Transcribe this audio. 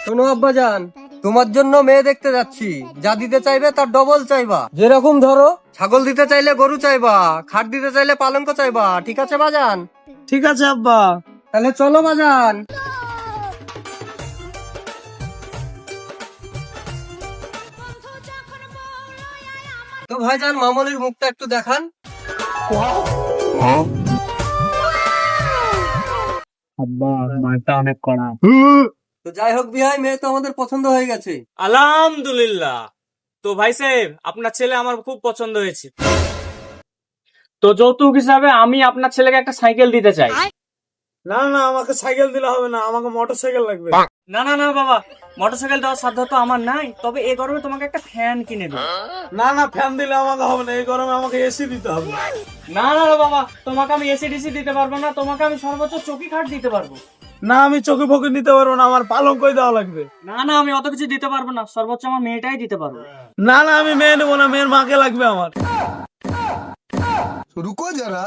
শোনো আব্বাজান, তোমার জন্য মেয়ে দেখতে যাচ্ছি। যা দিতে চাইবে তার ডবল চাইবা। যেরকম ধরো, ছাগল দিতে চাইলে গরু চাইবা, খাট দিতে চাইলে পালঙ্ক চাইবা। ঠিক আছে বাজান? ঠিক আছে আব্বা। তাহলে চলো বাজান। তো ভাইজান, মামনির মুখটা একটু দেখান। আব্বা মাটা অনেক কড়া। তো যাই হোক বিহাই, মেয়ে তো আমাদের পছন্দ হয়ে গেছে। আলহামদুলিল্লাহ। তো ভাই সাহেব, আপনার ছেলে আমার খুব পছন্দ হয়েছে। তো যৌতুক হিসাবে আমি আপনার ছেলেকে একটা সাইকেল দিতে চাই। না না, আমাকে সাইকেল দিলে হবে না, আমাকে মোটরসাইকেল লাগবে। না না না বাবা, মোটরসাইকেল দেওয়ার সাধ্য তো আমার নাই, তবে এই গরমে তোমাকে একটা ফ্যান কিনে দেবো। না না, ফ্যান দিলে আমাকে হবে না, এই গরমে আমাকে এসি দিতে হবে। না না না বাবা, তোমাকে আমি এসি ডিসি দিতে পারবো না, তোমাকে আমি সর্বোচ্চ চৌকি খাট দিতে পারবো। না, আমি চোখে ফোকে নিতে পারবো না, আমার পালঙ্কই দেওয়া লাগবে। না না, আমি অত কিছু দিতে পারবো না, সর্বোচ্চ আমার মেয়েটাই দিতে পারবো। না না, আমি মেয়ে নেবো না, মেয়ের মাকে লাগবে আমার। रुको जरा।